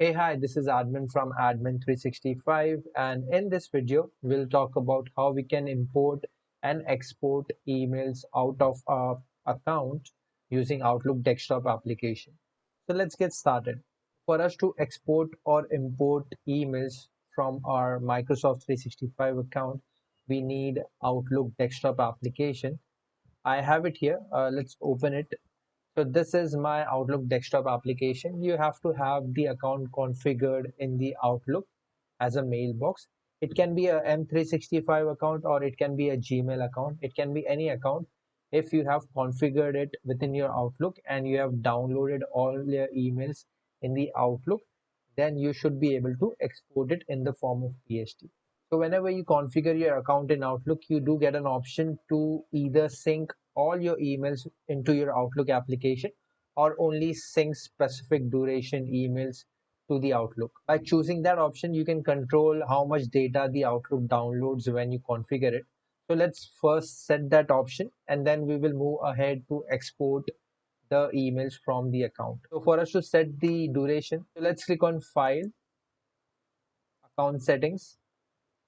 Hey, hi, this is Admin from Admin 365, and in this video, we'll talk about how we can import and export emails out of our account using Outlook desktop application. So let's get started. For us to export or import emails from our Microsoft 365 account, we need Outlook desktop application. I have it here. Let's open it. So this is my Outlook desktop application. You have to have the account configured in the Outlook as a mailbox. It can be a M365 account or it can be a Gmail account. It can be any account. If you have configured it within your Outlook and you have downloaded all your emails in the Outlook, then you should be able to export it in the form of PST. So whenever you configure your account in Outlook, you do get an option to either sync all your emails into your Outlook application or only sync specific duration emails to the Outlook. By choosing that option, you can control how much data the Outlook downloads when you configure it. So let's first set that option and then we will move ahead to export the emails from the account. So for us to set the duration, so let's click on File, Account Settings,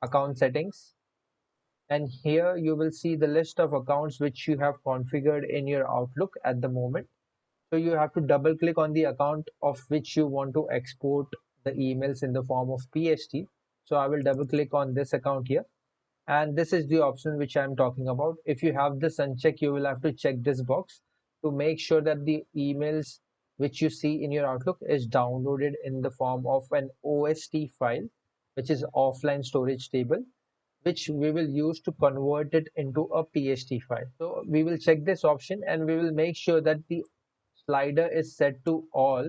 Account Settings, and here you will see the list of accounts which you have configured in your Outlook at the moment. So you have to double click on the account of which you want to export the emails in the form of PST. So I will double click on this account here. And this is the option which I'm talking about. If you have this unchecked, you will have to check this box to make sure that the emails which you see in your Outlook is downloaded in the form of an OST file, which is offline storage table, which we will use to convert it into a PST file. So we will check this option and we will make sure that the slider is set to all.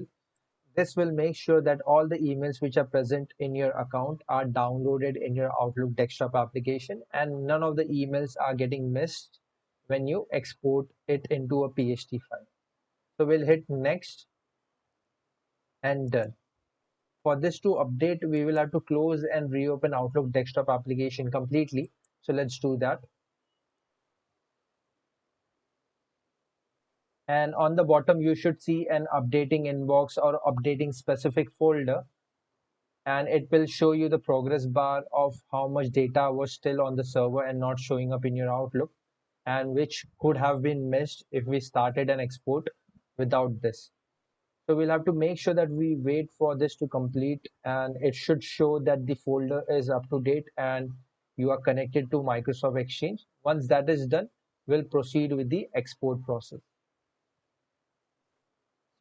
This will make sure that all the emails which are present in your account are downloaded in your Outlook desktop application and none of the emails are getting missed when you export it into a PST file. So we'll hit next and done. For this to update, we will have to close and reopen Outlook desktop application completely. So let's do that. And on the bottom, you should see an updating inbox or updating specific folder. And it will show you the progress bar of how much data was still on the server and not showing up in your Outlook, and which could have been missed if we started an export without this. So we'll have to make sure that we wait for this to complete, and it should show that the folder is up to date and you are connected to Microsoft Exchange. Once that is done, we'll proceed with the export process.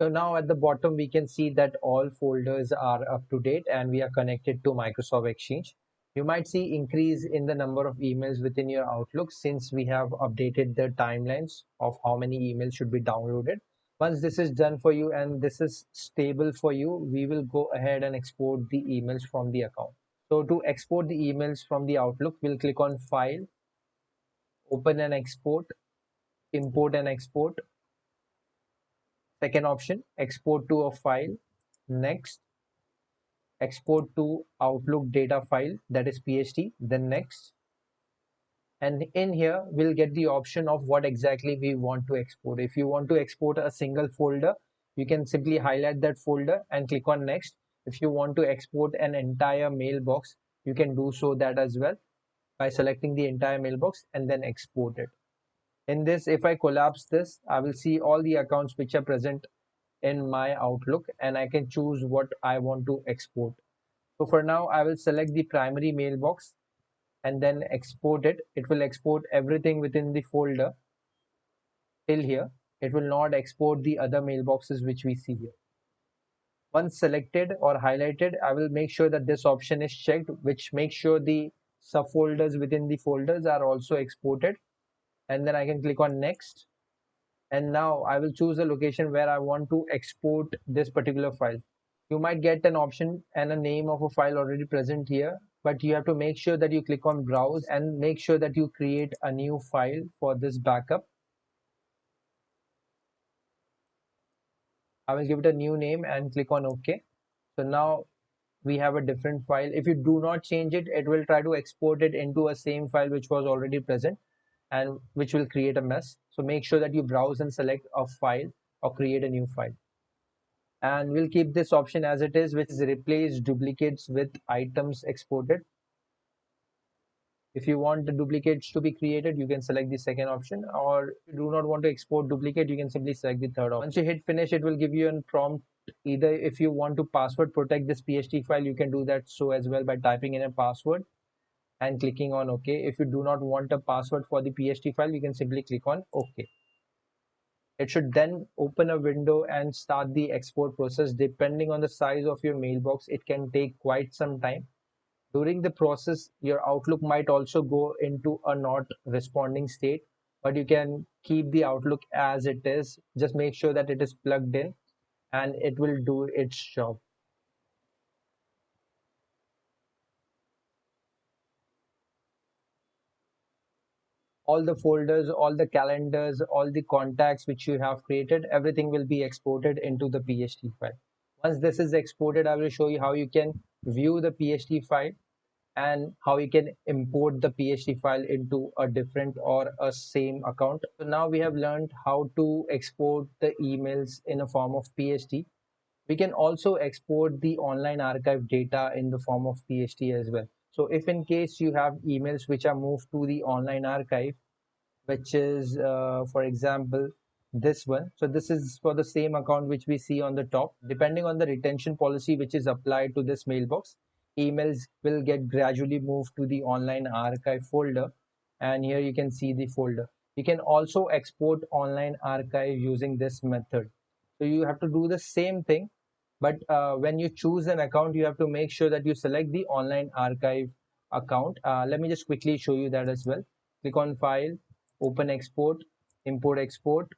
So now at the bottom, we can see that all folders are up to date and we are connected to Microsoft Exchange. You might see increase in the number of emails within your Outlook since we have updated the timelines of how many emails should be downloaded. Once this is done for you and this is stable for you, we will go ahead and export the emails from the account. So to export the emails from the Outlook, we'll click on File, Open and Export, Import and Export. Second option, export to a file. Next, export to Outlook data file, that is PST. Then next. And in here, we'll get the option of what exactly we want to export. If you want to export a single folder, you can simply highlight that folder and click on next. If you want to export an entire mailbox, you can do so that as well by selecting the entire mailbox and then export it. In this, if I collapse this, I will see all the accounts which are present in my Outlook and I can choose what I want to export. So for now, I will select the primary mailbox and then export it. It will export everything within the folder till here. It will not export the other mailboxes which we see here. Once selected or highlighted, I will make sure that this option is checked, which makes sure the subfolders within the folders are also exported. And then I can click on next. And now I will choose a location where I want to export this particular file. You might get an option and a name of a file already present here, but you have to make sure that you click on browse and make sure that you create a new file for this backup. I will give it a new name and click on OK. So now we have a different file. If you do not change it, it will try to export it into a same file which was already present and which will create a mess. So make sure that you browse and select a file or create a new file. and we'll keep this option as it is, which is replace duplicates with items exported. If you want the duplicates to be created, you can select the second option, or if you do not want to export duplicate, you can simply select the third option. Once you hit finish, it will give you a prompt. Either if you want to password protect this PHP file, you can do that so as well by typing in a password and clicking on OK. If you do not want a password for the PHP file, you can simply click on OK. It should then open a window and start the export process. Depending on the size of your mailbox, it can take quite some time. During the process, your Outlook might also go into a not responding state, but you can keep the Outlook as it is. Just make sure that it is plugged in and it will do its job. All the folders, all the calendars, all the contacts which you have created, everything will be exported into the PHP file. Once this is exported, I will show you how you can view the PHP file and how you can import the PHP file into a different or a same account. So now we have learned how to export the emails in a form of PHP. We can also export the online archive data in the form of PHP as well. So if in case you have emails which are moved to the online archive, which is for example this one, so this is for the same account which we see on the top. Depending on the retention policy which is applied to this mailbox, emails will get gradually moved to the online archive folder, and here you can see the folder. You can also export online archive using this method. So you have to do the same thing, but when you choose an account, you have to make sure that you select the online archive account. Let me just quickly show you that as well. Click on file, open export, import export,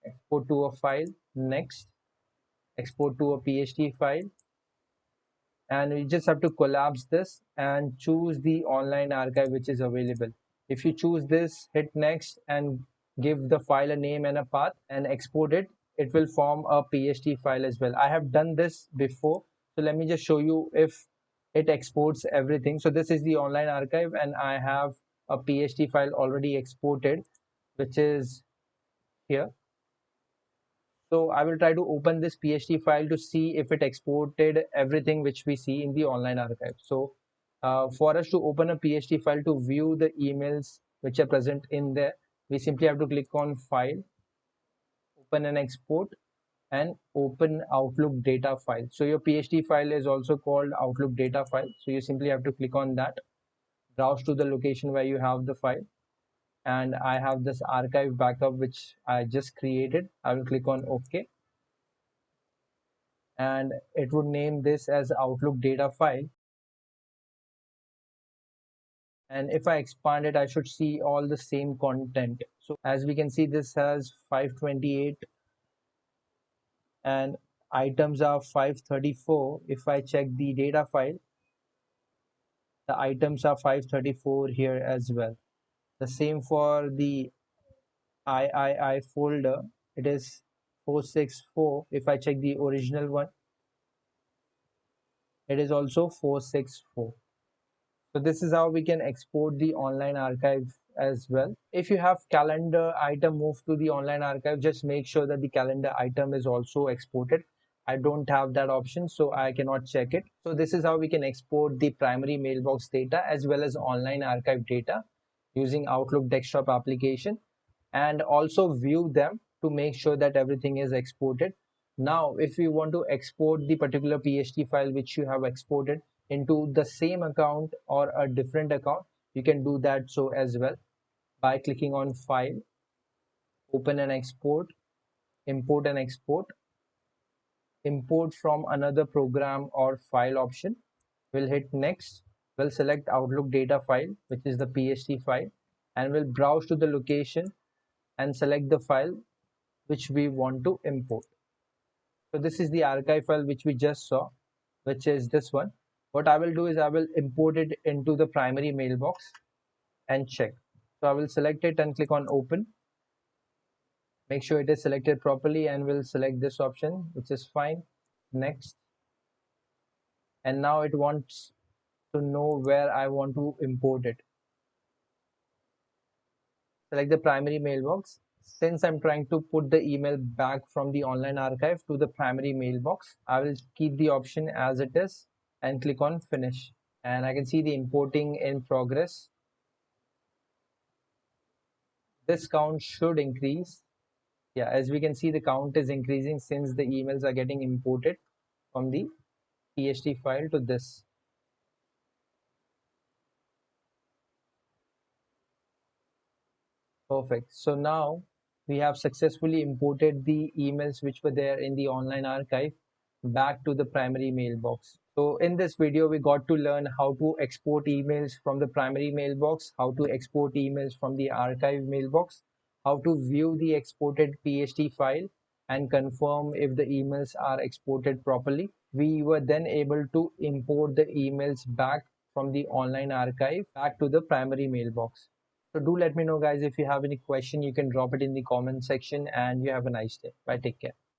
export to a file, next, export to a PHP file, and you just have to collapse this and choose the online archive which is available. If you choose this, hit next and give the file a name and a path and export it, it will form a PHP file as well. I have done this before, so let me just show you if it exports everything. So this is the online archive and I have a PHP file already exported, which is here. So I will try to open this PHP file to see if it exported everything which we see in the online archive. So for us to open a PHP file to view the emails which are present in there, we simply have to click on file, open and export, and open Outlook data file. So your PHP file is also called Outlook data file. So you simply have to click on that, browse to the location where you have the file, and I have this archive backup which I just created. I will click on OK, and it would name this as Outlook data file. And if I expand it, I should see all the same content. So as we can see, this has 528 and items are 534. If I check the data file, the items are 534 here as well. The same for the III folder, it is 464. If I check the original one, it is also 464. So this is how we can export the online archive as well. If you have calendar item moved to the online archive, just make sure that the calendar item is also exported. I don't have that option, so I cannot check it. So this is how we can export the primary mailbox data as well as online archive data using Outlook desktop application, and also view them to make sure that everything is exported. Now, if you want to export the particular PHP file which you have exported into the same account or a different account, you can do that so as well by clicking on file, open and export, import and export, import from another program or file option. We'll hit next. We'll select Outlook data file, which is the PHP file, and we'll browse to the location and select the file which we want to import. So this is the archive file which we just saw, which is this one. What I will do is I will import it into the primary mailbox and check. So I will select it and click on open. Make sure it is selected properly and we'll select this option, which is fine. Next. And now it wants to know where I want to import it. Select the primary mailbox Since I'm trying to put the email back from the online archive to the primary mailbox, I will keep the option as it is and click on finish. And I can see the importing in progress. This count should increase. Yeah, as we can see, the count is increasing since the emails are getting imported from the PHP file to this. Perfect. So now we have successfully imported the emails which were there in the online archive back to the primary mailbox. So in this video, we got to learn how to export emails from the primary mailbox, how to export emails from the archive mailbox, how to view the exported PHP file and confirm if the emails are exported properly. We were then able to import the emails back from the online archive back to the primary mailbox. So do let me know, guys, if you have any question, you can drop it in the comment section, and you have a nice day. Bye. Take care.